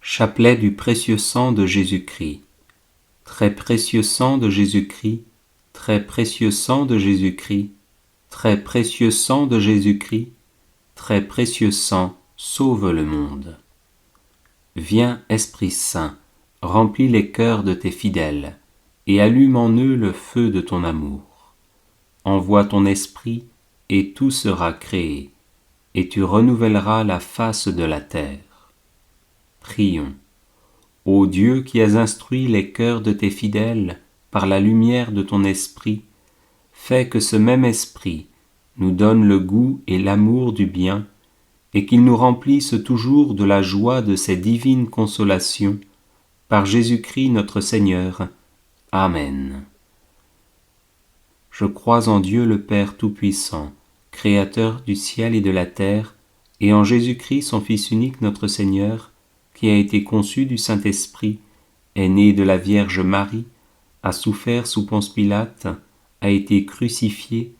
Chapelet du précieux sang de Jésus-Christ. Très précieux sang de Jésus-Christ, très précieux sang de Jésus-Christ, très précieux sang de Jésus-Christ, très précieux sang, sauve le monde. Viens, Esprit Saint, remplis les cœurs de tes fidèles, et allume en eux le feu de ton amour. Envoie ton esprit, et tout sera créé, et tu renouvelleras la face de la terre. Prions. Ô Dieu qui as instruit les cœurs de tes fidèles par la lumière de ton esprit, fais que ce même esprit nous donne le goût et l'amour du bien, et qu'il nous remplisse toujours de la joie de ces divines consolations, par Jésus-Christ notre Seigneur. Amen. Je crois en Dieu le Père Tout-Puissant, Créateur du ciel et de la terre, et en Jésus-Christ son Fils unique notre Seigneur, qui a été conçu du Saint-Esprit, est né de la Vierge Marie, a souffert sous Ponce Pilate, a été crucifié,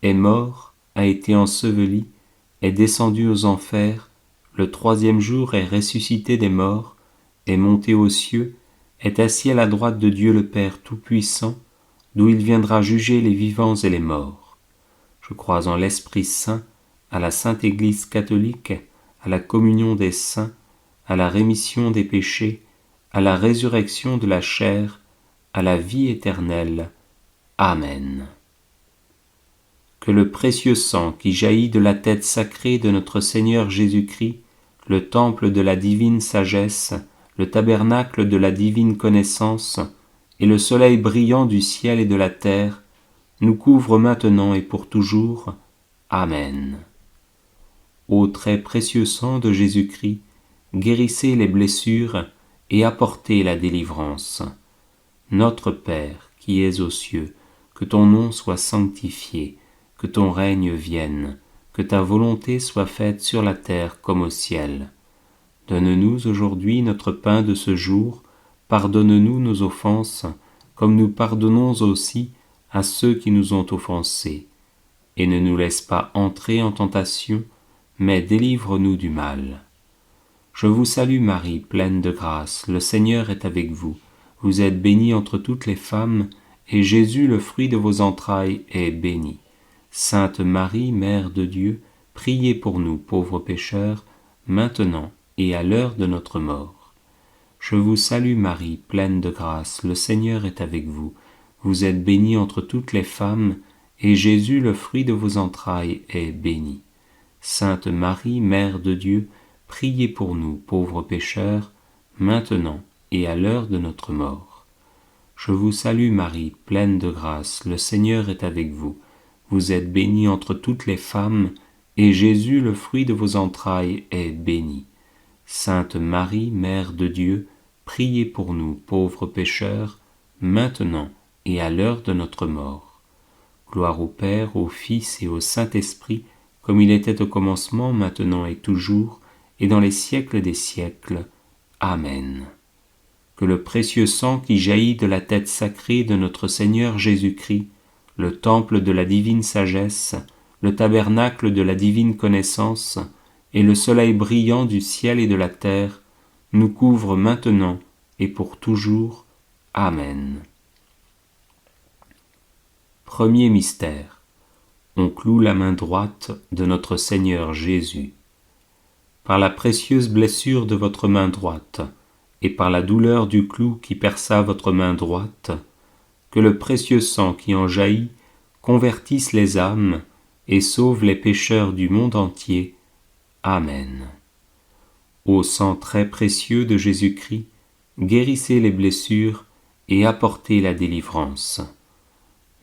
est mort, a été enseveli, est descendu aux enfers, le troisième jour est ressuscité des morts, est monté aux cieux, est assis à la droite de Dieu le Père Tout-Puissant, d'où il viendra juger les vivants et les morts. Je crois en l'Esprit Saint, à la Sainte Église catholique, à la communion des saints, à la rémission des péchés, à la résurrection de la chair, à la vie éternelle. Amen. Que le précieux sang qui jaillit de la tête sacrée de notre Seigneur Jésus-Christ, le temple de la divine sagesse, le tabernacle de la divine connaissance, et le soleil brillant du ciel et de la terre, nous couvre maintenant et pour toujours. Amen. Ô très précieux sang de Jésus-Christ, guérissez les blessures et apportez la délivrance. Notre Père, qui es aux cieux, que ton nom soit sanctifié, que ton règne vienne, que ta volonté soit faite sur la terre comme au ciel. Donne-nous aujourd'hui notre pain de ce jour, pardonne-nous nos offenses, comme nous pardonnons aussi à ceux qui nous ont offensés. Et ne nous laisse pas entrer en tentation, mais délivre-nous du mal. Je vous salue Marie, pleine de grâce, le Seigneur est avec vous. Vous êtes bénie entre toutes les femmes, et Jésus, le fruit de vos entrailles, est béni. Sainte Marie, Mère de Dieu, priez pour nous pauvres pécheurs, maintenant et à l'heure de notre mort. Je vous salue Marie, pleine de grâce, le Seigneur est avec vous. Vous êtes bénie entre toutes les femmes, et Jésus, le fruit de vos entrailles, est béni. Sainte Marie, Mère de Dieu, priez pour nous, pauvres pécheurs, maintenant et à l'heure de notre mort. Je vous salue Marie, pleine de grâce, le Seigneur est avec vous. Vous êtes bénie entre toutes les femmes, et Jésus, le fruit de vos entrailles, est béni. Sainte Marie, Mère de Dieu, priez pour nous, pauvres pécheurs, maintenant et à l'heure de notre mort. Gloire au Père, au Fils et au Saint-Esprit, comme il était au commencement, maintenant et toujours, et dans les siècles des siècles. Amen. Que le précieux sang qui jaillit de la tête sacrée de notre Seigneur Jésus-Christ, le temple de la divine sagesse, le tabernacle de la divine connaissance, et le soleil brillant du ciel et de la terre, nous couvre maintenant et pour toujours. Amen. Premier mystère. On cloue la main droite de notre Seigneur Jésus. Par la précieuse blessure de votre main droite, et par la douleur du clou qui perça votre main droite, que le précieux sang qui en jaillit convertisse les âmes et sauve les pécheurs du monde entier. Amen. Ô sang très précieux de Jésus-Christ, guérissez les blessures et apportez la délivrance.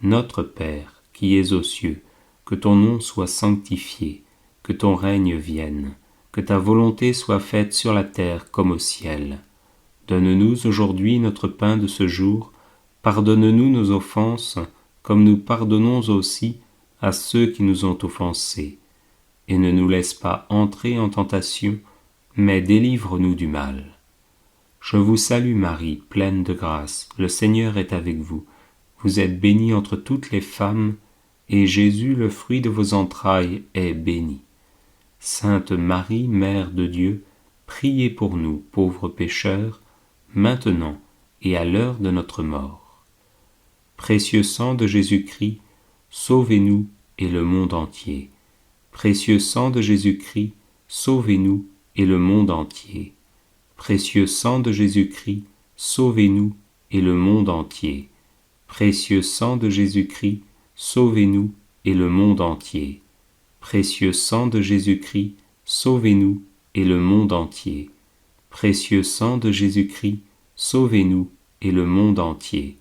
Notre Père, qui es aux cieux, que ton nom soit sanctifié, que ton règne vienne, que ta volonté soit faite sur la terre comme au ciel. Donne-nous aujourd'hui notre pain de ce jour, pardonne-nous nos offenses, comme nous pardonnons aussi à ceux qui nous ont offensés. Et ne nous laisse pas entrer en tentation, mais délivre-nous du mal. Je vous salue Marie, pleine de grâce, le Seigneur est avec vous. Vous êtes bénie entre toutes les femmes, et Jésus, le fruit de vos entrailles, est béni. Sainte Marie, Mère de Dieu, priez pour nous, pauvres pécheurs, maintenant et à l'heure de notre mort. Précieux sang de Jésus-Christ, sauvez-nous et le monde entier. Précieux sang de Jésus-Christ, sauvez-nous et le monde entier. Précieux sang de Jésus-Christ, sauvez-nous et le monde entier. Précieux sang de Jésus-Christ, sauvez-nous et le monde entier. Précieux sang de Jésus-Christ, sauvez-nous et le monde entier. Précieux sang de Jésus-Christ, sauvez-nous et le monde entier.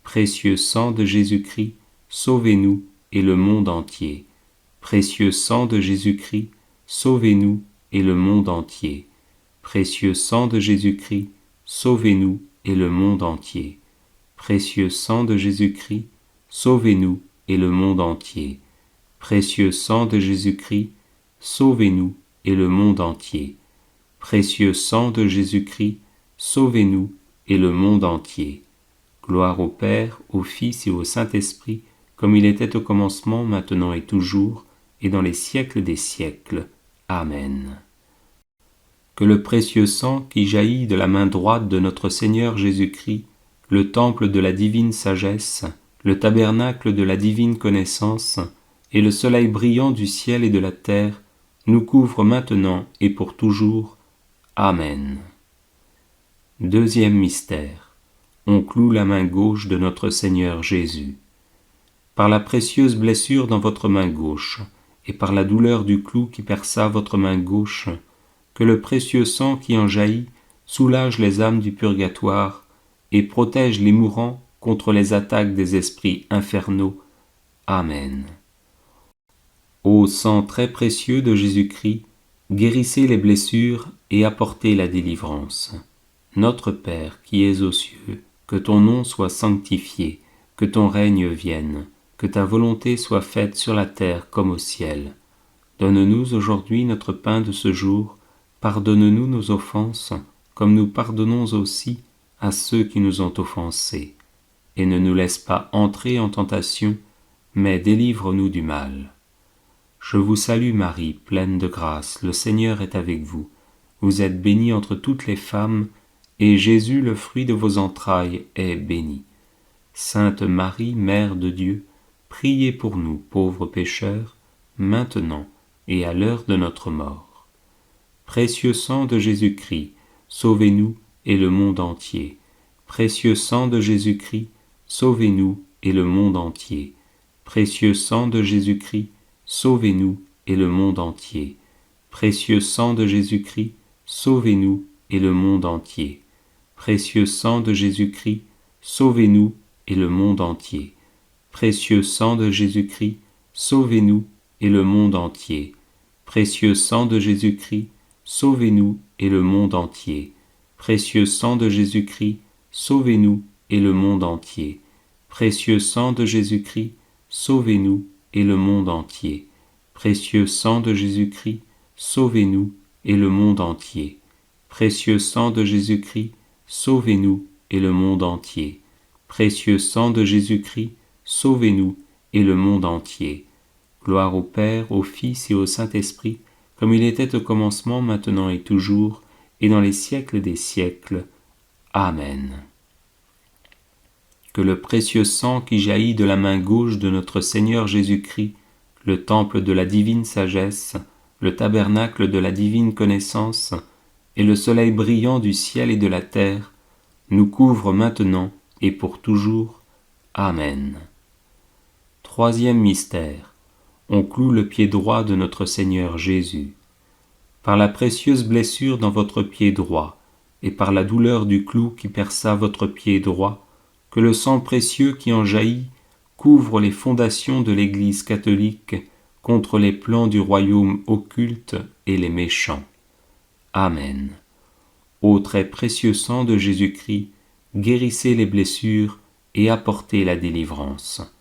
Précieux sang de Jésus-Christ, sauvez-nous et le monde entier. Précieux sang de Jésus-Christ, sauvez-nous et le monde entier. Précieux sang de Jésus-Christ, sauvez-nous et le monde entier. Précieux sang de Jésus-Christ, sauvez-nous et le monde entier. Précieux sang de Jésus-Christ, sauvez-nous et le monde entier. Précieux sang de Jésus-Christ, sauvez-nous et le monde entier. Gloire au Père, au Fils et au Saint-Esprit, comme il était au commencement, maintenant et toujours, et dans les siècles des siècles. Amen. Que le précieux sang qui jaillit de la main droite de notre Seigneur Jésus-Christ, le temple de la divine sagesse, le tabernacle de la divine connaissance, et le soleil brillant du ciel et de la terre, nous couvre maintenant et pour toujours. Amen. Deuxième mystère. On cloue la main gauche de notre Seigneur Jésus. Par la précieuse blessure dans votre main gauche, et par la douleur du clou qui perça votre main gauche, que le précieux sang qui en jaillit soulage les âmes du purgatoire et protège les mourants contre les attaques des esprits infernaux. Amen. Ô sang très précieux de Jésus-Christ, guérissez les blessures et apportez la délivrance. Notre Père qui es aux cieux, que ton nom soit sanctifié, que ton règne vienne, que ta volonté soit faite sur la terre comme au ciel. Donne-nous aujourd'hui notre pain de ce jour, pardonne-nous nos offenses, comme nous pardonnons aussi à ceux qui nous ont offensés. Et ne nous laisse pas entrer en tentation, mais délivre-nous du mal. Je vous salue Marie, pleine de grâce, le Seigneur est avec vous. Vous êtes bénie entre toutes les femmes, et Jésus, le fruit de vos entrailles, est béni. Sainte Marie, Mère de Dieu, priez pour nous, pauvres pécheurs, maintenant et à l'heure de notre mort. Précieux sang de Jésus-Christ, sauvez-nous et le monde entier. Précieux sang de Jésus-Christ, sauvez-nous et le monde entier. Précieux sang de Jésus-Christ, sauvez-nous et le monde entier. Précieux sang de Jésus-Christ, sauvez-nous et le monde entier. Précieux sang de Jésus-Christ, sauvez-nous et le monde entier. Précieux sang de Jésus-Christ, sauvez-nous et le monde entier. Précieux sang de Jésus-Christ, sauvez-nous et le monde entier. Précieux sang de Jésus-Christ, sauvez-nous et le monde entier. Précieux sang de Jésus-Christ, sauvez-nous et le monde entier. Précieux sang de Jésus-Christ, sauvez-nous et le monde entier. Précieux sang de Jésus-Christ, sauvez-nous et le monde entier. Précieux sang de Jésus-Christ, sauvez-nous et le monde entier. Gloire au Père, au Fils et au Saint-Esprit, comme il était au commencement, maintenant et toujours, et dans les siècles des siècles. Amen. Que le précieux sang qui jaillit de la main gauche de notre Seigneur Jésus-Christ, le temple de la divine sagesse, le tabernacle de la divine connaissance, et le soleil brillant du ciel et de la terre, nous couvre maintenant et pour toujours. Amen. Troisième mystère. On cloue le pied droit de notre Seigneur Jésus. Par la précieuse blessure dans votre pied droit, et par la douleur du clou qui perça votre pied droit, que le sang précieux qui en jaillit couvre les fondations de l'Église catholique contre les plans du royaume occulte et les méchants. Amen. Ô très précieux sang de Jésus-Christ, guérissez les blessures et apportez la délivrance.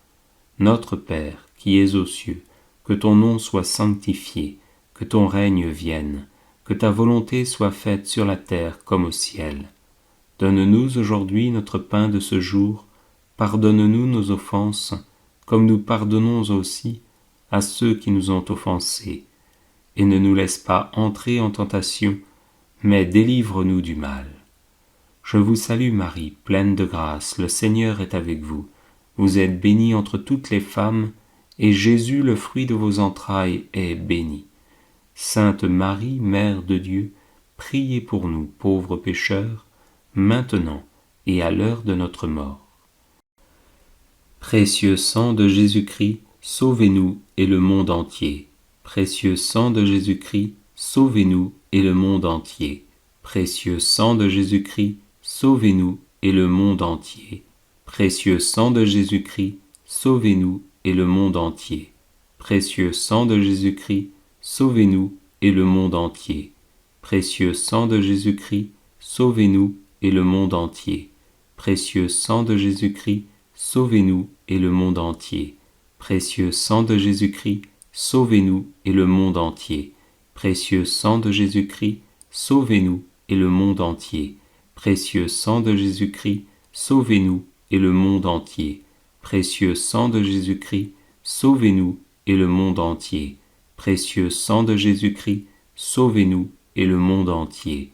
Notre Père, qui es aux cieux, que ton nom soit sanctifié, que ton règne vienne, que ta volonté soit faite sur la terre comme au ciel. Donne-nous aujourd'hui notre pain de ce jour, pardonne-nous nos offenses, comme nous pardonnons aussi à ceux qui nous ont offensés, et ne nous laisse pas entrer en tentation, mais délivre-nous du mal. Je vous salue Marie, pleine de grâce, le Seigneur est avec vous. Vous êtes bénie entre toutes les femmes, et Jésus, le fruit de vos entrailles, est béni. Sainte Marie, Mère de Dieu, priez pour nous, pauvres pécheurs, maintenant et à l'heure de notre mort. Précieux sang de Jésus-Christ, sauvez-nous et le monde entier. Précieux sang de Jésus-Christ, sauvez-nous et le monde entier. Précieux sang de Jésus-Christ, sauvez-nous et le monde entier. Précieux sang de Jésus-Christ, sauvez-nous et le monde entier. Précieux sang de Jésus-Christ, sauvez-nous et le monde entier. Précieux sang de Jésus-Christ, sauvez-nous et le monde entier. Précieux sang de Jésus-Christ, sauvez-nous et le monde entier. Précieux sang de Jésus-Christ, sauvez-nous et le monde entier. Précieux sang de Jésus-Christ, sauvez-nous et le monde entier. Précieux sang de Jésus-Christ, sauvez-nous et le monde entier. Précieux sang de Jésus-Christ, sauvez-nous et le monde entier. Précieux sang de Jésus-Christ, sauvez-nous et le monde entier.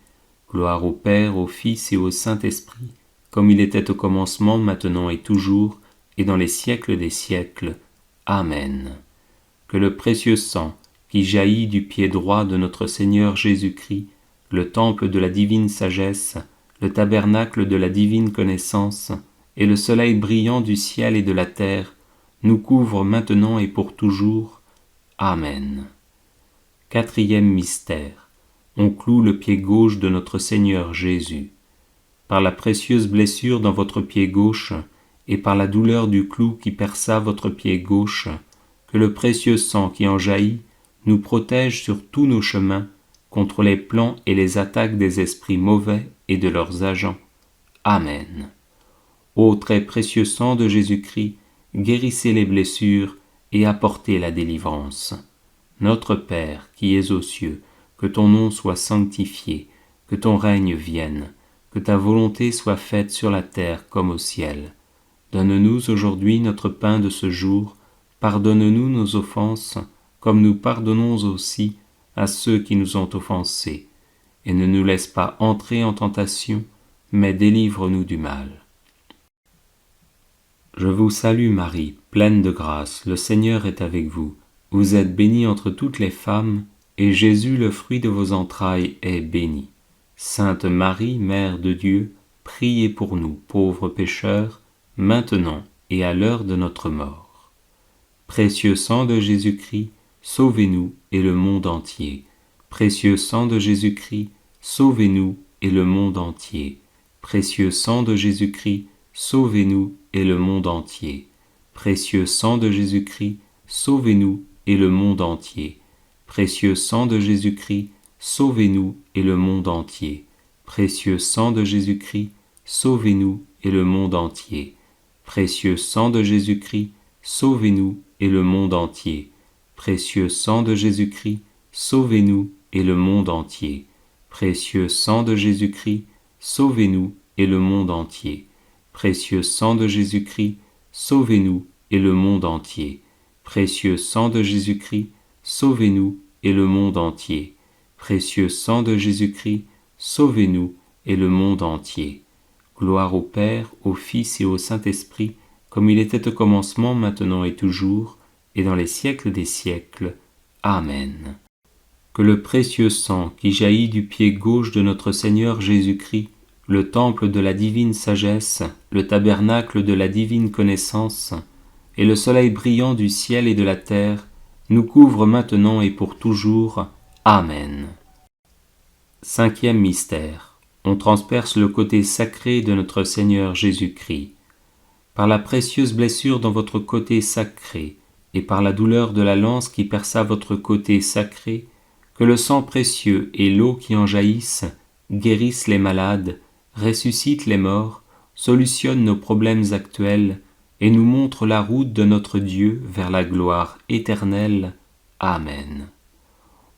Gloire au Père, au Fils et au Saint-Esprit, comme il était au commencement, maintenant et toujours, et dans les siècles des siècles. Amen. Que le précieux sang qui jaillit du pied droit de notre Seigneur Jésus-Christ, le temple de la divine sagesse, le tabernacle de la divine connaissance, et le soleil brillant du ciel et de la terre, nous couvre maintenant et pour toujours. Amen. Quatrième mystère. On cloue le pied gauche de notre Seigneur Jésus. Par la précieuse blessure dans votre pied gauche, et par la douleur du clou qui perça votre pied gauche, que le précieux sang qui en jaillit nous protège sur tous nos chemins contre les plans et les attaques des esprits mauvais et de leurs agents. Amen. Ô très précieux sang de Jésus-Christ, guérissez les blessures et apportez la délivrance. Notre Père qui es aux cieux, que ton nom soit sanctifié, que ton règne vienne, que ta volonté soit faite sur la terre comme au ciel. Donne-nous aujourd'hui notre pain de ce jour, pardonne-nous nos offenses, comme nous pardonnons aussi à ceux qui nous ont offensés, et ne nous laisse pas entrer en tentation, mais délivre-nous du mal. Je vous salue Marie, pleine de grâce, le Seigneur est avec vous. Vous êtes bénie entre toutes les femmes, et Jésus, le fruit de vos entrailles, est béni. Sainte Marie, Mère de Dieu, priez pour nous, pauvres pécheurs, maintenant et à l'heure de notre mort. Précieux sang de Jésus-Christ, sauvez-nous et le monde entier. Précieux sang de Jésus-Christ, sauvez-nous et le monde entier. Précieux sang de Jésus-Christ, sauvez-nous et le monde entier. Précieux sang de Jésus-Christ, sauvez-nous et le monde entier. Précieux sang de Jésus-Christ, sauvez-nous et le monde entier. Précieux sang de Jésus-Christ, sauvez-nous et le monde entier. Précieux sang de Jésus-Christ, sauvez-nous et le monde entier. Précieux sang de Jésus-Christ, sauvez-nous et le monde entier. Précieux sang de Jésus-Christ, sauvez-nous et le monde entier. Précieux sang de Jésus-Christ, sauvez-nous et le monde entier. Précieux sang de Jésus-Christ, sauvez-nous et le monde entier. Précieux sang de Jésus-Christ, sauvez-nous et le monde entier. Gloire au Père, au Fils et au Saint-Esprit, comme il était au commencement, maintenant et toujours, et dans les siècles des siècles. Amen. Que le précieux sang qui jaillit du pied gauche de notre Seigneur Jésus-Christ, le temple de la divine sagesse, le tabernacle de la divine connaissance, et le soleil brillant du ciel et de la terre, nous couvre maintenant et pour toujours. Amen. Cinquième mystère. On transperce le côté sacré de notre Seigneur Jésus-Christ. Par la précieuse blessure dans votre côté sacré, et par la douleur de la lance qui perça votre côté sacré, que le sang précieux et l'eau qui en jaillissent guérissent les malades, ressuscitent les morts, solutionnent nos problèmes actuels et nous montrent la route de notre Dieu vers la gloire éternelle. Amen.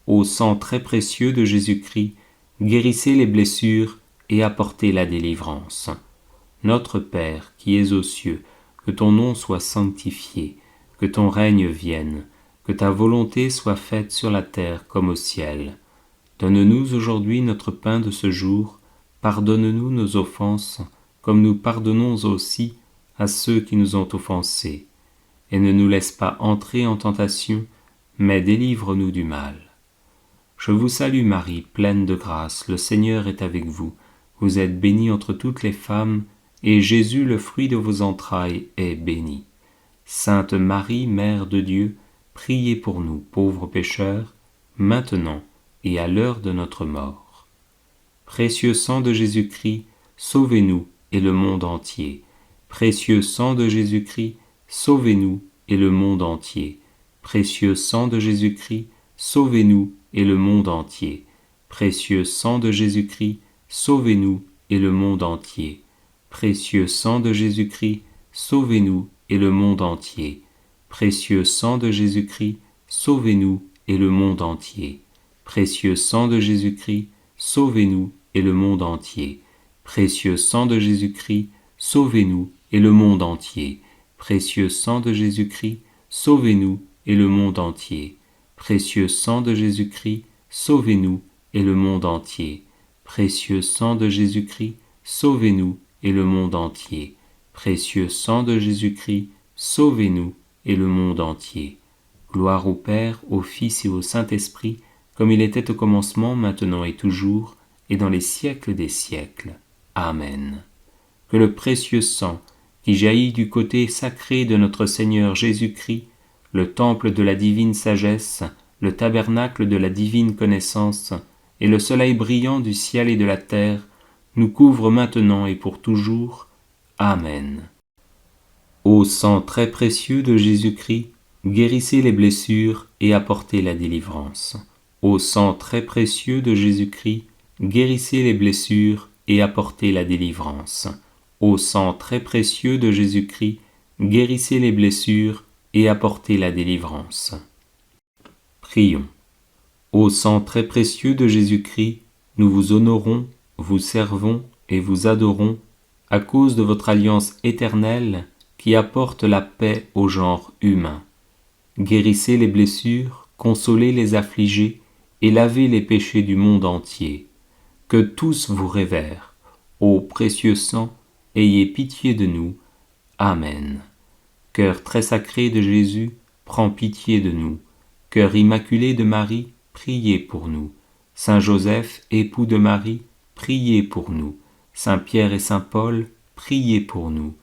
Ô sang très précieux de Jésus-Christ, guérissez les blessures et apportez la délivrance. Notre Père qui es aux cieux, que ton nom soit sanctifié, que ton règne vienne, que ta volonté soit faite sur la terre comme au ciel. Donne-nous aujourd'hui notre pain de ce jour. Pardonne-nous nos offenses, comme nous pardonnons aussi à ceux qui nous ont offensés. Et ne nous laisse pas entrer en tentation, mais délivre-nous du mal. Je vous salue Marie, pleine de grâce, le Seigneur est avec vous. Vous êtes bénie entre toutes les femmes, et Jésus, le fruit de vos entrailles, est béni. Sainte Marie, Mère de Dieu, priez pour nous, pauvres pécheurs, maintenant et à l'heure de notre mort. Précieux sang de Jésus-Christ, sauvez-nous et le monde entier. Précieux sang de Jésus-Christ, sauvez-nous et le monde entier. Précieux sang de Jésus-Christ, sauvez-nous et le monde entier. Précieux sang de Jésus-Christ, sauvez-nous et le monde entier. Précieux sang de Jésus-Christ, sauvez-nous et le monde entier. Précieux sang de Jésus-Christ, sauvez-nous et le monde entier. Précieux sang de Jésus-Christ, sauvez-nous et le monde entier. Précieux sang de Jésus-Christ, sauvez-nous et le monde entier. Précieux sang de Jésus-Christ, sauvez-nous et le monde entier. Précieux sang de Jésus-Christ, sauvez-nous et le monde entier. Précieux sang de Jésus-Christ, sauvez-nous et le monde entier. Précieux sang de Jésus-Christ, sauvez-nous et le monde entier. Gloire au Père, au Fils et au Saint-Esprit, comme il était au commencement, maintenant et toujours, et dans les siècles des siècles. Amen. Que le précieux sang, qui jaillit du côté sacré de notre Seigneur Jésus-Christ, le temple de la divine sagesse, le tabernacle de la divine connaissance, et le soleil brillant du ciel et de la terre, nous couvre maintenant et pour toujours. Amen. Ô sang très précieux de Jésus-Christ, guérissez les blessures et apportez la délivrance. Ô sang très précieux de Jésus-Christ, guérissez les blessures et apportez la délivrance. Ô sang très précieux de Jésus-Christ, guérissez les blessures et apportez la délivrance. Prions. Ô sang très précieux de Jésus-Christ, nous vous honorons, vous servons et vous adorons à cause de votre alliance éternelle qui apporte la paix au genre humain. Guérissez les blessures, consolez les affligés et lavez les péchés du monde entier. Que tous vous révèrent. Ô précieux sang, ayez pitié de nous. Amen. Cœur très sacré de Jésus, prends pitié de nous. Cœur immaculé de Marie, priez pour nous. Saint Joseph, époux de Marie, priez pour nous. Saint Pierre et Saint Paul, priez pour nous.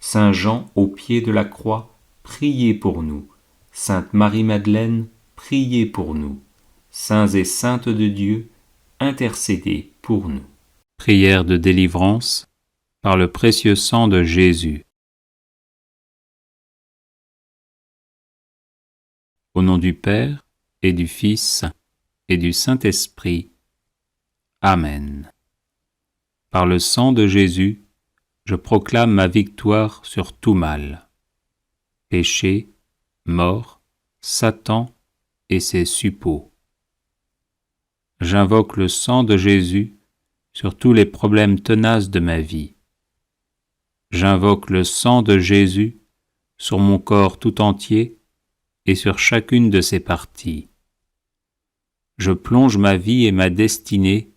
Saint Jean, au pied de la croix, priez pour nous. Sainte Marie-Madeleine, priez pour nous. Saints et saintes de Dieu, intercédez pour nous. Prière de délivrance par le précieux sang de Jésus. Au nom du Père et du Fils et du Saint-Esprit. Amen. Par le sang de Jésus, je proclame ma victoire sur tout mal. Péché, mort, Satan et ses suppôts. J'invoque le sang de Jésus sur tous les problèmes tenaces de ma vie. J'invoque le sang de Jésus sur mon corps tout entier et sur chacune de ses parties. Je plonge ma vie et ma destinée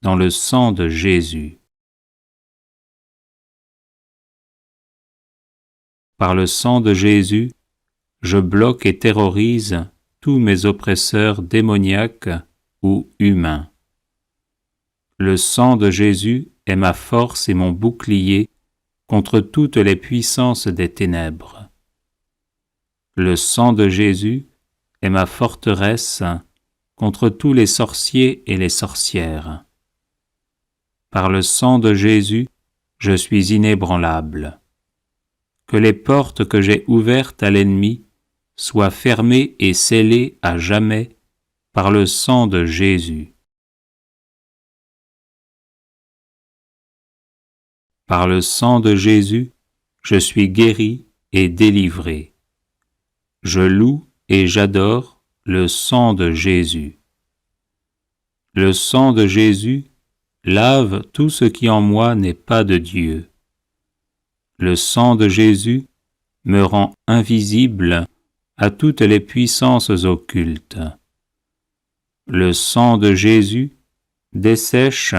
dans le sang de Jésus. Par le sang de Jésus, je bloque et terrorise tous mes oppresseurs démoniaques ou humains. Le sang de Jésus est ma force et mon bouclier contre toutes les puissances des ténèbres. Le sang de Jésus est ma forteresse contre tous les sorciers et les sorcières. Par le sang de Jésus, je suis inébranlable. Que les portes que j'ai ouvertes à l'ennemi soient fermées et scellées à jamais par le sang de Jésus. Par le sang de Jésus, je suis guéri et délivré. Je loue et j'adore le sang de Jésus. Le sang de Jésus lave tout ce qui en moi n'est pas de Dieu. Le sang de Jésus me rend invisible à toutes les puissances occultes. Le sang de Jésus dessèche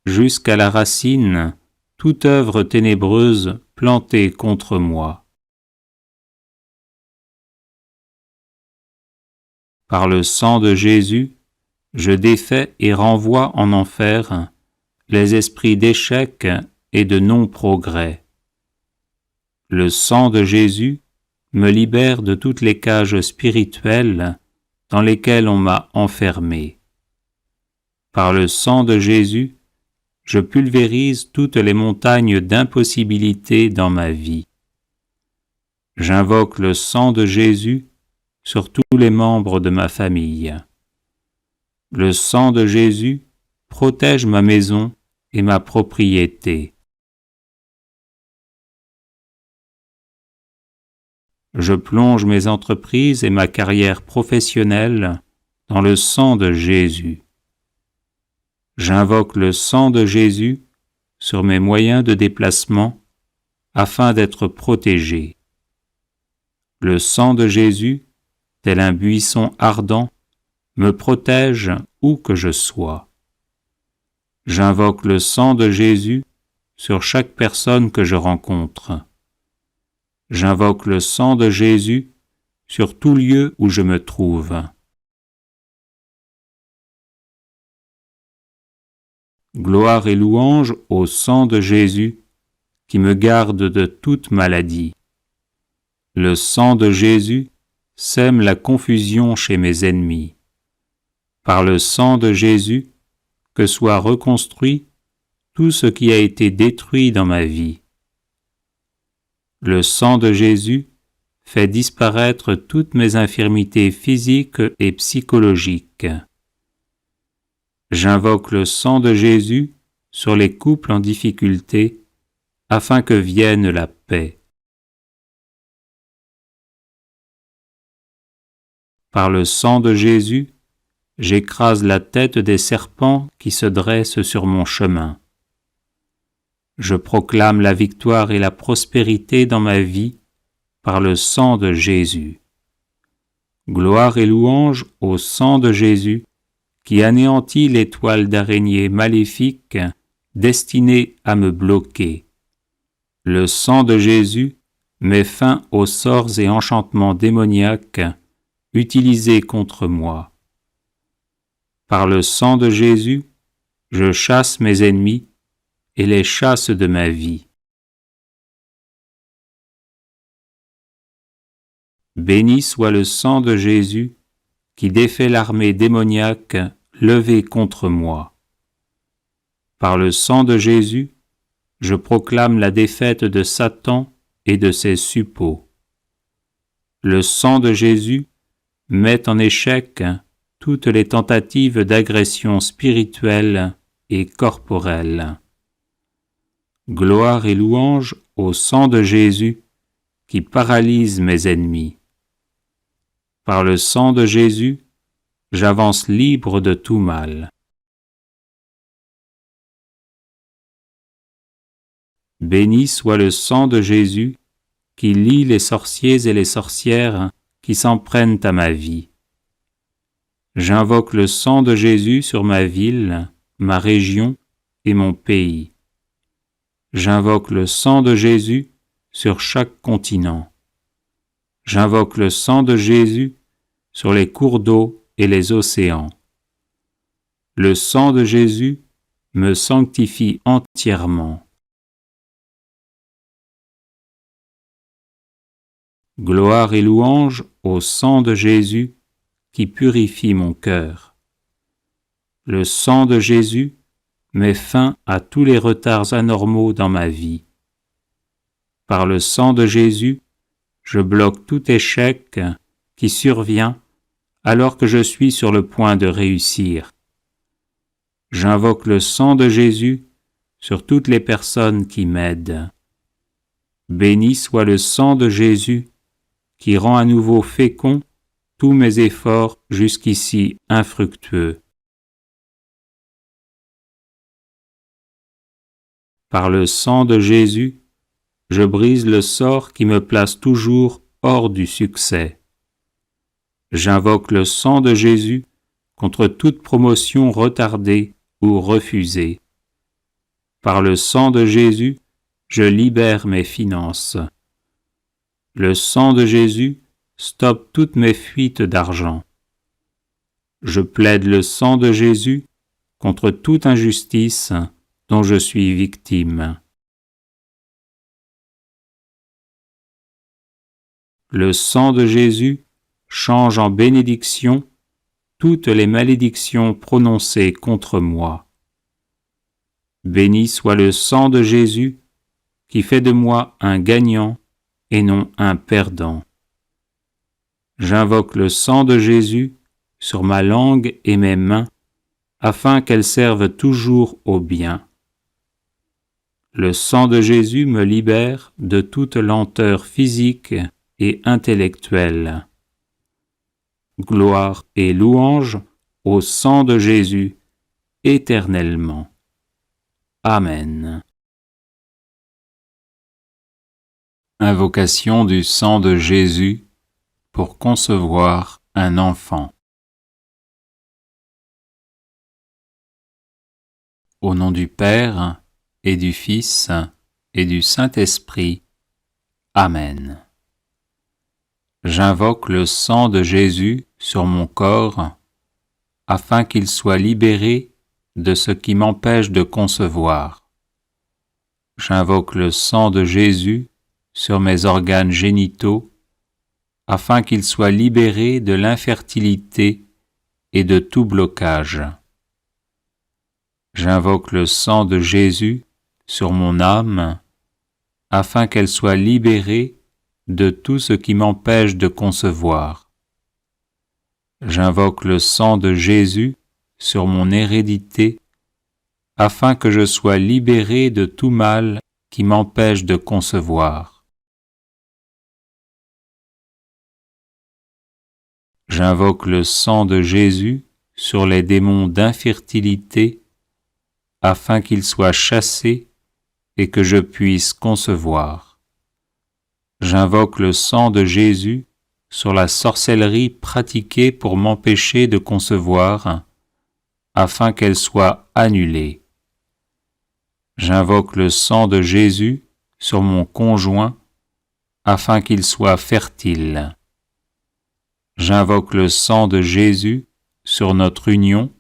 jusqu'à la racine toute œuvre ténébreuse plantée contre moi. Par le sang de Jésus, je défais et renvoie en enfer les esprits d'échec et de non-progrès. Le sang de Jésus me libère de toutes les cages spirituelles dans lesquelles on m'a enfermé. Par le sang de Jésus, je pulvérise toutes les montagnes d'impossibilités dans ma vie. J'invoque le sang de Jésus sur tous les membres de ma famille. Le sang de Jésus protège ma maison et ma propriété. Je plonge mes entreprises et ma carrière professionnelle dans le sang de Jésus. J'invoque le sang de Jésus sur mes moyens de déplacement afin d'être protégé. Le sang de Jésus, tel un buisson ardent, me protège où que je sois. J'invoque le sang de Jésus sur chaque personne que je rencontre. J'invoque le sang de Jésus sur tout lieu où je me trouve. Gloire et louange au sang de Jésus qui me garde de toute maladie. Le sang de Jésus sème la confusion chez mes ennemis. Par le sang de Jésus, que soit reconstruit tout ce qui a été détruit dans ma vie. Le sang de Jésus fait disparaître toutes mes infirmités physiques et psychologiques. J'invoque le sang de Jésus sur les couples en difficulté afin que vienne la paix. Par le sang de Jésus, j'écrase la tête des serpents qui se dressent sur mon chemin. Je proclame la victoire et la prospérité dans ma vie par le sang de Jésus. Gloire et louange au sang de Jésus qui anéantit les toiles d'araignée maléfiques destinées à me bloquer. Le sang de Jésus met fin aux sorts et enchantements démoniaques utilisés contre moi. Par le sang de Jésus, je chasse mes ennemis et les chasse de ma vie. Béni soit le sang de Jésus qui défait l'armée démoniaque levée contre moi. Par le sang de Jésus, je proclame la défaite de Satan et de ses suppôts. Le sang de Jésus met en échec toutes les tentatives d'agression spirituelle et corporelle. Gloire et louange au sang de Jésus qui paralyse mes ennemis. Par le sang de Jésus, j'avance libre de tout mal. Béni soit le sang de Jésus qui lie les sorciers et les sorcières qui s'en prennent à ma vie. J'invoque le sang de Jésus sur ma ville, ma région et mon pays. J'invoque le sang de Jésus sur chaque continent. J'invoque le sang de Jésus sur les cours d'eau et les océans. Le sang de Jésus me sanctifie entièrement. Gloire et louange au sang de Jésus qui purifie mon cœur. Le sang de Jésus met fin à tous les retards anormaux dans ma vie. Par le sang de Jésus, je bloque tout échec qui survient alors que je suis sur le point de réussir. J'invoque le sang de Jésus sur toutes les personnes qui m'aident. Béni soit le sang de Jésus qui rend à nouveau fécond tous mes efforts jusqu'ici infructueux. Par le sang de Jésus, je brise le sort qui me place toujours hors du succès. J'invoque le sang de Jésus contre toute promotion retardée ou refusée. Par le sang de Jésus, je libère mes finances. Le sang de Jésus stoppe toutes mes fuites d'argent. Je plaide le sang de Jésus contre toute injustice dont je suis victime. Le sang de Jésus change en bénédiction toutes les malédictions prononcées contre moi. Béni soit le sang de Jésus qui fait de moi un gagnant et non un perdant. J'invoque le sang de Jésus sur ma langue et mes mains afin qu'elles servent toujours au bien. Le sang de Jésus me libère de toute lenteur physique et intellectuelle. Gloire et louange au sang de Jésus éternellement. Amen. Invocation du sang de Jésus pour concevoir un enfant. Au nom du Père et du Fils et du Saint-Esprit. Amen. J'invoque le sang de Jésus sur mon corps afin qu'il soit libéré de ce qui m'empêche de concevoir. J'invoque le sang de Jésus sur mes organes génitaux afin qu'ils soient libérés de l'infertilité et de tout blocage. J'invoque le sang de Jésus sur mon âme afin qu'elle soit libérée de tout ce qui m'empêche de concevoir. J'invoque le sang de Jésus sur mon hérédité afin que je sois libéré de tout mal qui m'empêche de concevoir. J'invoque le sang de Jésus sur les démons d'infertilité afin qu'ils soient chassés et que je puisse concevoir. J'invoque le sang de Jésus sur la sorcellerie pratiquée pour m'empêcher de concevoir, afin qu'elle soit annulée. J'invoque le sang de Jésus sur mon conjoint, afin qu'il soit fertile. J'invoque le sang de Jésus sur notre union,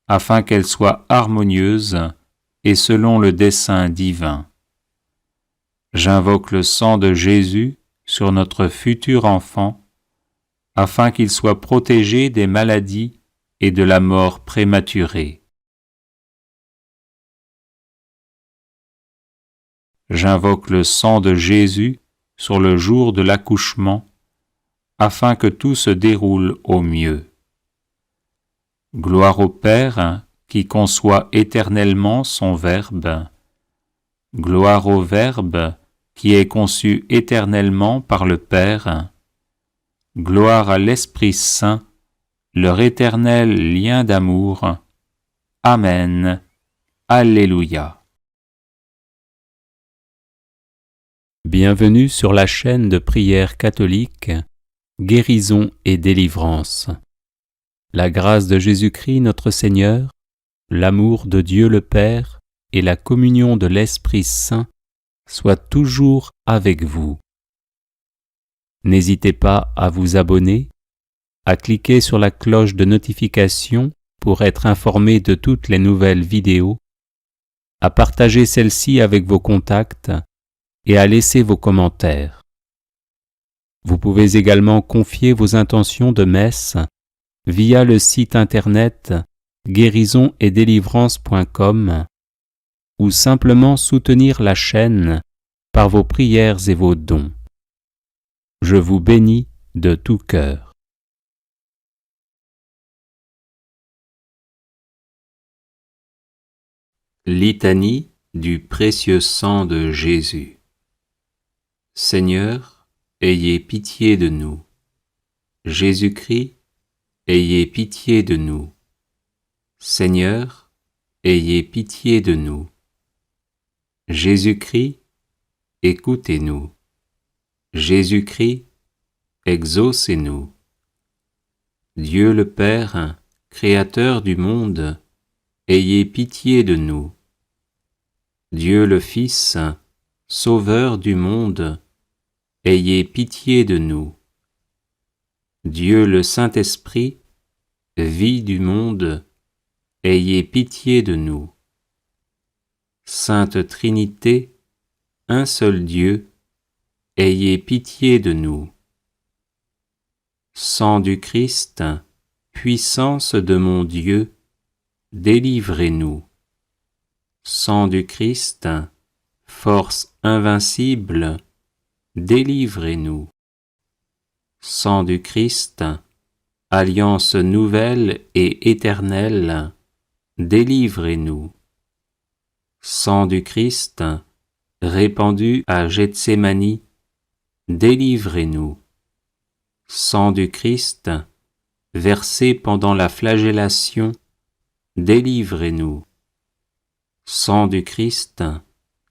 afin qu'elle soit harmonieuse et selon le dessein divin. J'invoque le sang de Jésus sur notre futur enfant, afin qu'il soit protégé des maladies et de la mort prématurée. J'invoque le sang de Jésus sur le jour de l'accouchement, afin que tout se déroule au mieux. Gloire au Père qui conçoit éternellement son Verbe. Gloire au Verbe qui est conçu éternellement par le Père. Gloire à l'Esprit Saint, leur éternel lien d'amour. Amen. Alléluia. Bienvenue sur la chaîne de prière catholique, Guérison et délivrance. La grâce de Jésus-Christ notre Seigneur, l'amour de Dieu le Père et la communion de l'Esprit Saint soient toujours avec vous. N'hésitez pas à vous abonner, à cliquer sur la cloche de notification pour être informé de toutes les nouvelles vidéos, à partager celle-ci avec vos contacts et à laisser vos commentaires. Vous pouvez également confier vos intentions de messe via le site internet guérisonetdélivrance.com ou simplement soutenir la chaîne par vos prières et vos dons. Je vous bénis de tout cœur. Litanie du précieux sang de Jésus. Seigneur, ayez pitié de nous. Jésus-Christ, ayez pitié de nous. Seigneur, ayez pitié de nous. Jésus-Christ, écoutez-nous. Jésus-Christ, exaucez-nous. Dieu le Père, Créateur du monde, ayez pitié de nous. Dieu le Fils, Sauveur du monde, ayez pitié de nous. Dieu le Saint-Esprit, vie du monde, ayez pitié de nous. Sainte Trinité, un seul Dieu, ayez pitié de nous. Sang du Christ, puissance de mon Dieu, délivrez-nous. Sang du Christ, force invincible, délivrez-nous. Sang du Christ, alliance nouvelle et éternelle, délivrez-nous. Sang du Christ, répandu à Gethsémani, délivrez-nous. Sang du Christ, versé pendant la flagellation, délivrez-nous. Sang du Christ,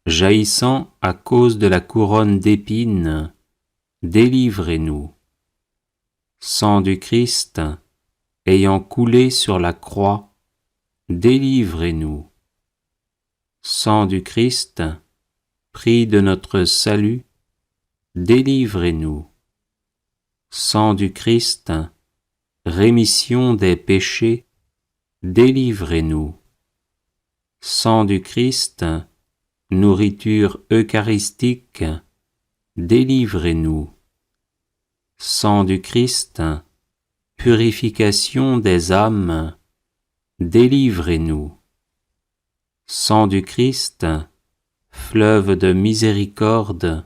jaillissant à cause de la couronne d'épines, délivrez-nous. Sang du Christ, ayant coulé sur la croix, délivrez-nous. Sang du Christ, prix de notre salut, délivrez-nous. Sang du Christ, rémission des péchés, délivrez-nous. Sang du Christ, nourriture eucharistique, délivrez-nous. Sang du Christ, purification des âmes, délivrez-nous. Sang du Christ, fleuve de miséricorde,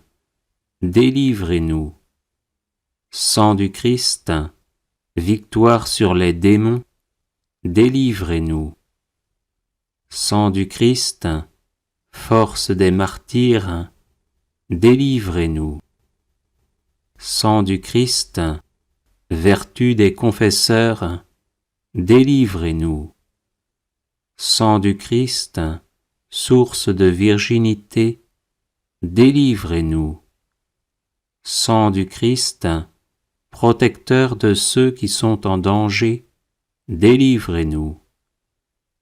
délivrez-nous. Sang du Christ, victoire sur les démons, délivrez-nous. Sang du Christ, force des martyrs, délivrez-nous. Sang du Christ, vertu des confesseurs, délivrez-nous. Sang du Christ, source de virginité, délivrez-nous. Sang du Christ, protecteur de ceux qui sont en danger, délivrez-nous.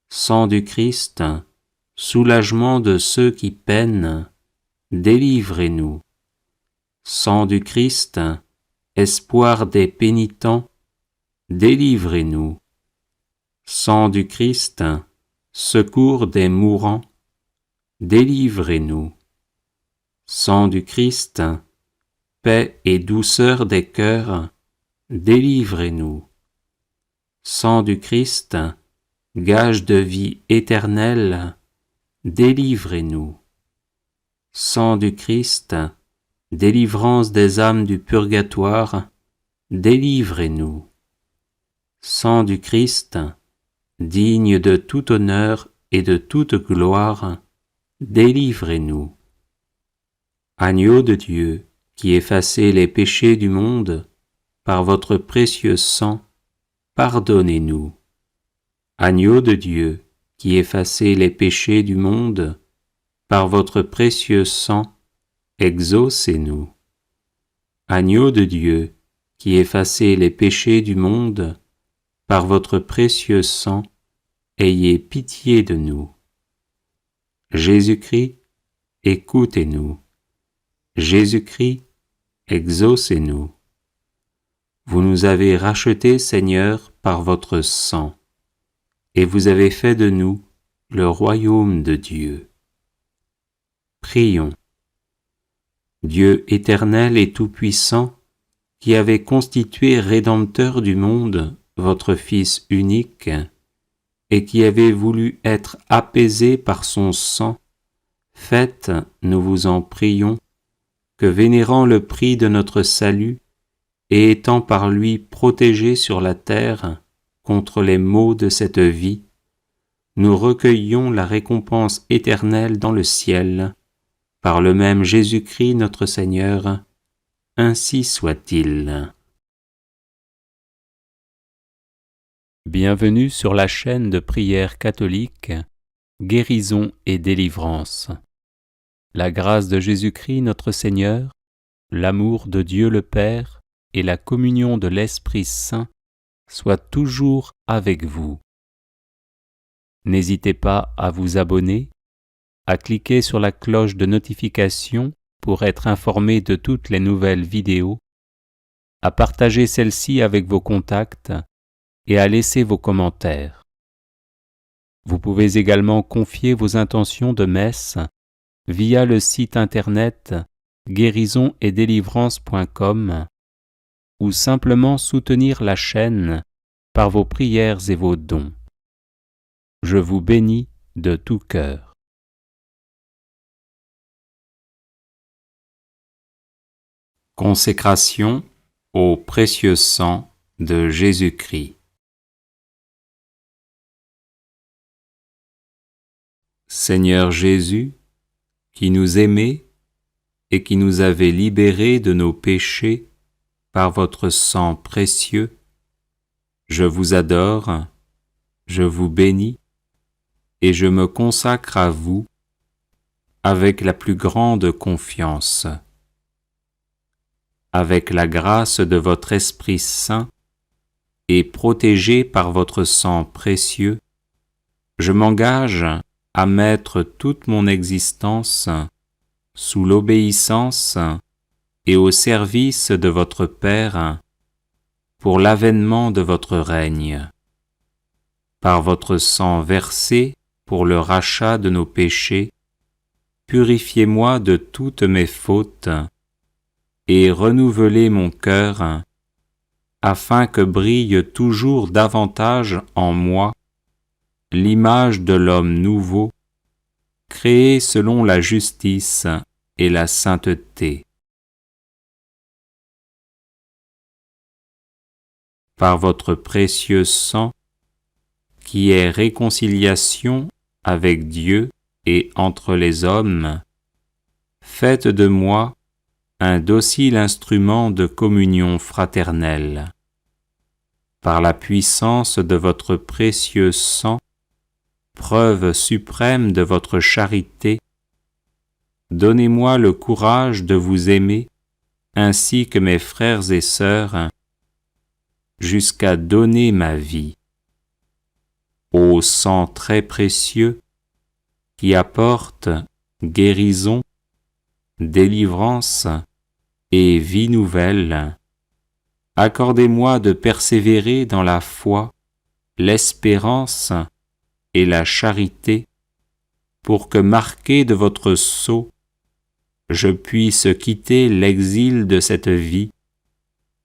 Sang du Christ, soulagement de ceux qui peinent, délivrez-nous. Sang du Christ, espoir des pénitents, délivrez-nous. Sang du Christ, secours des mourants, délivrez-nous. Sang du Christ, paix et douceur des cœurs, délivrez-nous. Sang du Christ, gage de vie éternelle, délivrez-nous. Sang du Christ, délivrance des âmes du purgatoire, délivrez-nous. Sang du Christ, digne de tout honneur et de toute gloire, délivrez-nous. Agneau de Dieu, qui effacez les péchés du monde, par votre précieux sang, pardonnez-nous. Agneau de Dieu, qui effacez les péchés du monde, par votre précieux sang, exaucez-nous. Agneau de Dieu, qui effacez les péchés du monde, par votre précieux sang, ayez pitié de nous. Jésus-Christ, écoutez-nous. Jésus-Christ, exaucez-nous. Vous nous avez rachetés, Seigneur, par votre sang, et vous avez fait de nous le royaume de Dieu. Prions. Dieu éternel et tout-puissant, qui avez constitué Rédempteur du monde votre Fils unique, et qui avez voulu être apaisé par son sang, faites, nous vous en prions, que vénérant le prix de notre salut, et étant par lui protégés sur la terre contre les maux de cette vie, nous recueillions la récompense éternelle dans le ciel, par le même Jésus-Christ notre Seigneur, ainsi soit-il. Bienvenue sur la chaîne de prière catholique, Guérison et délivrance. La grâce de Jésus-Christ notre Seigneur, l'amour de Dieu le Père et la communion de l'Esprit Saint soit toujours avec vous. N'hésitez pas à vous abonner, à cliquer sur la cloche de notification pour être informé de toutes les nouvelles vidéos, à partager celle-ci avec vos contacts et à laisser vos commentaires. Vous pouvez également confier vos intentions de messe via le site internet guérisonetdélivrance.com ou simplement soutenir la chaîne par vos prières et vos dons. Je vous bénis de tout cœur. Consécration au précieux sang de Jésus-Christ. Seigneur Jésus, qui nous aimez et qui nous avez libérés de nos péchés par votre sang précieux, je vous adore, je vous bénis et je me consacre à vous avec la plus grande confiance. Avec la grâce de votre Esprit Saint et protégé par votre sang précieux, je m'engage à mettre toute mon existence sous l'obéissance et au service de votre Père pour l'avènement de votre règne. Par votre sang versé pour le rachat de nos péchés, purifiez-moi de toutes mes fautes et renouvelez mon cœur afin que brille toujours davantage en moi l'image de l'homme nouveau, créé selon la justice et la sainteté. Par votre précieux sang, qui est réconciliation avec Dieu et entre les hommes, faites de moi un docile instrument de communion fraternelle. Par la puissance de votre précieux sang, preuve suprême de votre charité, donnez-moi le courage de vous aimer ainsi que mes frères et sœurs, jusqu'à donner ma vie. Ô sang très précieux, qui apporte guérison, délivrance et vie nouvelle, accordez-moi de persévérer dans la foi, l'espérance et la charité, pour que, marqué de votre sceau, je puisse quitter l'exil de cette vie,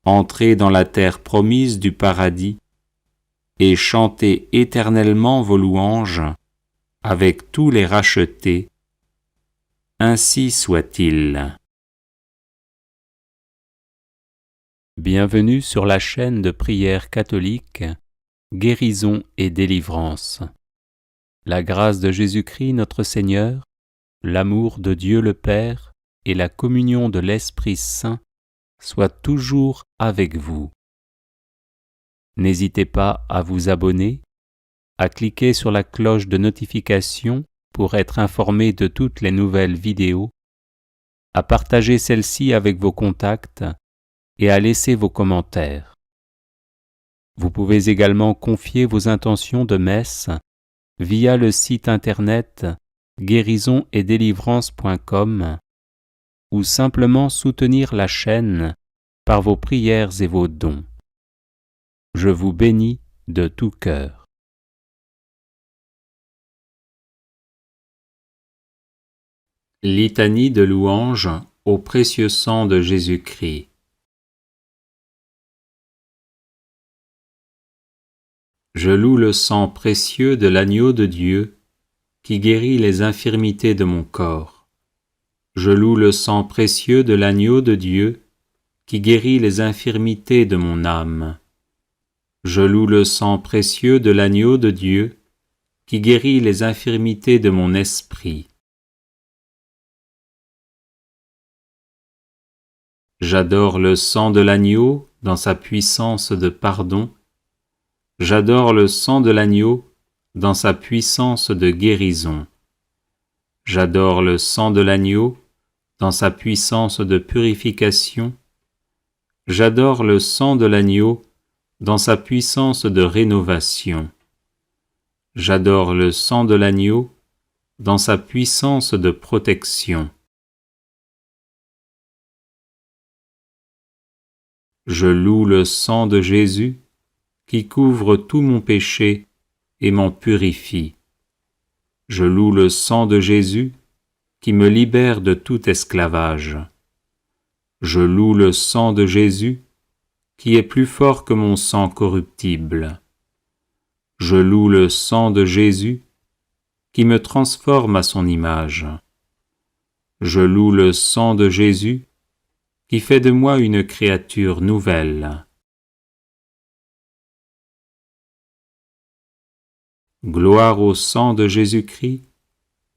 entrer dans la terre promise du paradis et chanter éternellement vos louanges avec tous les rachetés. Ainsi soit-il. Bienvenue sur la chaîne de prière catholique Guérison et délivrance. La grâce de Jésus-Christ notre Seigneur, l'amour de Dieu le Père et la communion de l'Esprit Saint soient toujours avec vous. N'hésitez pas à vous abonner, à cliquer sur la cloche de notification pour être informé de toutes les nouvelles vidéos, à partager celle-ci avec vos contacts et à laisser vos commentaires. Vous pouvez également confier vos intentions de messe via le site internet guérisonetdélivrance.com ou simplement soutenir la chaîne par vos prières et vos dons. Je vous bénis de tout cœur. Litanie de louanges au précieux sang de Jésus-Christ. Je loue le sang précieux de l'agneau de Dieu qui guérit les infirmités de mon corps. Je loue le sang précieux de l'agneau de Dieu qui guérit les infirmités de mon âme. Je loue le sang précieux de l'agneau de Dieu qui guérit les infirmités de mon esprit. J'adore le sang de l'agneau dans sa puissance de pardon. J'adore le sang de l'agneau dans sa puissance de guérison. J'adore le sang de l'agneau dans sa puissance de purification. J'adore le sang de l'agneau dans sa puissance de rénovation. J'adore le sang de l'agneau dans sa puissance de protection. Je loue le sang de Jésus qui couvre tout mon péché et m'en purifie. Je loue le sang de Jésus qui me libère de tout esclavage. Je loue le sang de Jésus qui est plus fort que mon sang corruptible. Je loue le sang de Jésus qui me transforme à son image. Je loue le sang de Jésus qui fait de moi une créature nouvelle. Gloire au sang de Jésus-Christ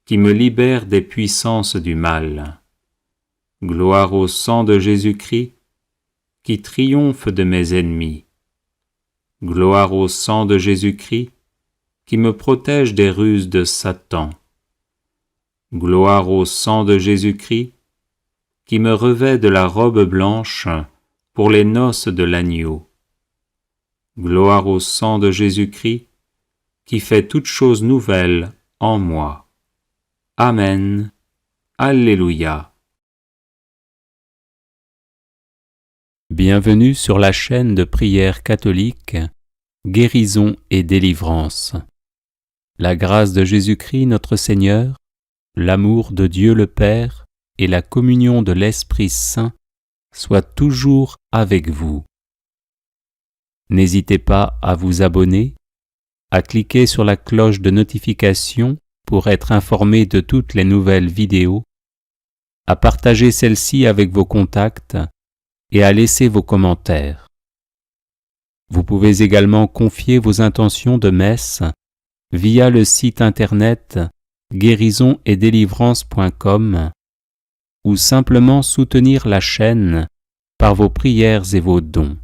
qui me libère des puissances du mal. Gloire au sang de Jésus-Christ qui triomphe de mes ennemis. Gloire au sang de Jésus-Christ qui me protège des ruses de Satan. Gloire au sang de Jésus-Christ qui me revêt de la robe blanche pour les noces de l'agneau. Gloire au sang de Jésus-Christ qui fait toutes choses nouvelles en moi. Amen. Alléluia. Bienvenue sur la chaîne de prière catholique Guérison et délivrance. La grâce de Jésus-Christ notre Seigneur, l'amour de Dieu le Père et la communion de l'Esprit Saint soient toujours avec vous. N'hésitez pas à vous abonner, à cliquer sur la cloche de notification pour être informé de toutes les nouvelles vidéos, à partager celle-ci avec vos contacts et à laisser vos commentaires. Vous pouvez également confier vos intentions de messe via le site internet guérisonetdélivrance.com ou simplement soutenir la chaîne par vos prières et vos dons.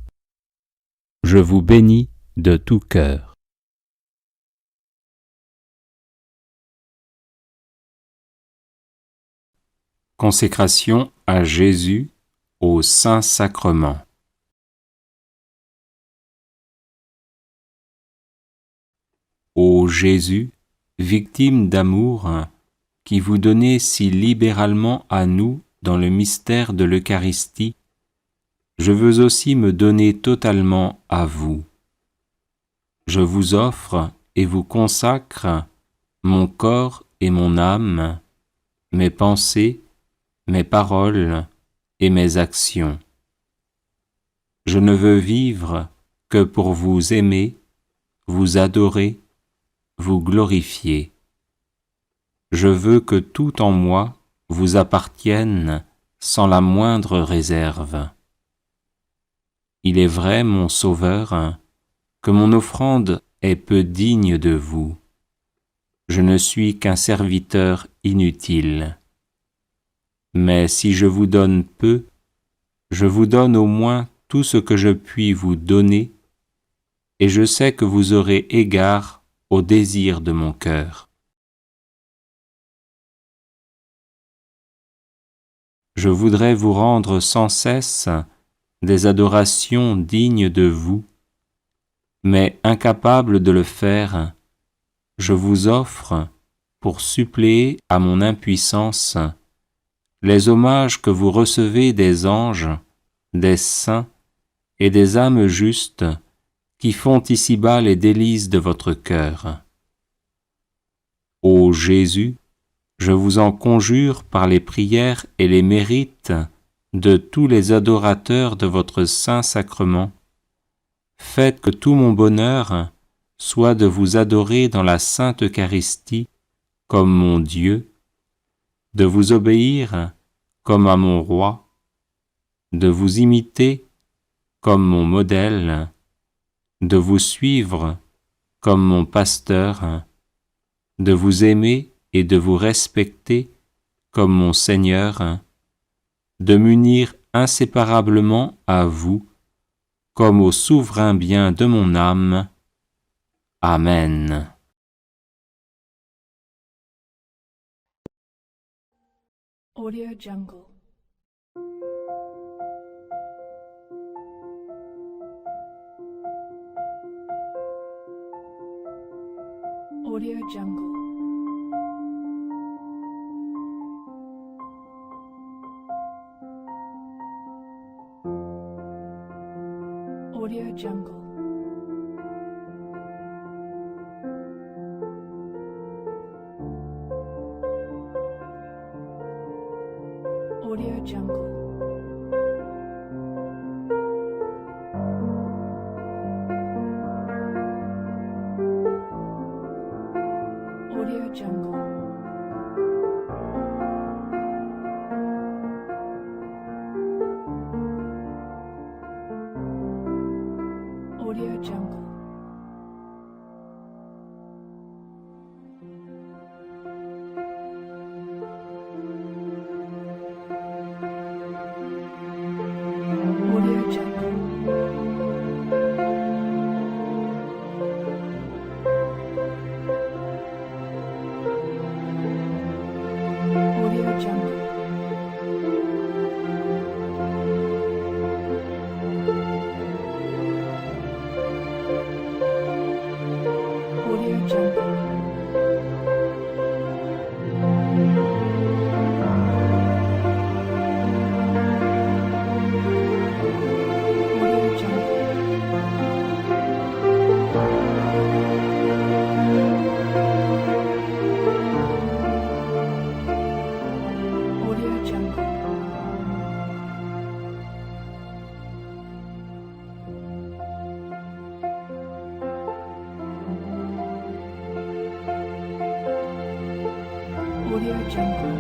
Je vous bénis de tout cœur. Consécration à Jésus au Saint-Sacrement. Ô Jésus, victime d'amour, qui vous donnez si libéralement à nous dans le mystère de l'Eucharistie, je veux aussi me donner totalement à vous. Je vous offre et vous consacre mon corps et mon âme, mes pensées, mes paroles et mes actions. Je ne veux vivre que pour vous aimer, vous adorer, vous glorifier. Je veux que tout en moi vous appartienne sans la moindre réserve. Il est vrai, mon Sauveur, que mon offrande est peu digne de vous. Je ne suis qu'un serviteur inutile. Mais si je vous donne peu, je vous donne au moins tout ce que je puis vous donner, et je sais que vous aurez égard au désir de mon cœur. Je voudrais vous rendre sans cesse des adorations dignes de vous, mais incapable de le faire, je vous offre, pour suppléer à mon impuissance, les hommages que vous recevez des anges, des saints et des âmes justes qui font ici-bas les délices de votre cœur. Ô Jésus, je vous en conjure par les prières et les mérites de tous les adorateurs de votre Saint-Sacrement, faites que tout mon bonheur soit de vous adorer dans la Sainte Eucharistie comme mon Dieu, de vous obéir comme à mon roi, de vous imiter comme mon modèle, de vous suivre comme mon pasteur, de vous aimer et de vous respecter comme mon Seigneur, de m'unir inséparablement à vous comme au souverain bien de mon âme. Amen. Audio Jungle. Audio Jungle. Audio Jungle. Audio Jungle. Audio Jungle. Audio Jungle. Audio Jungle. Audio Jungle. Audio Jungle. Audio Jungle. Audio Jungle.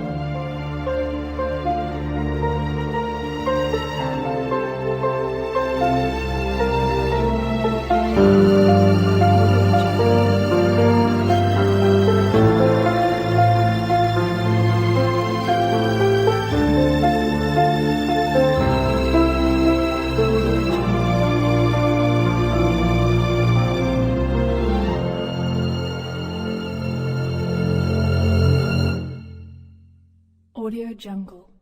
Audio Jungle.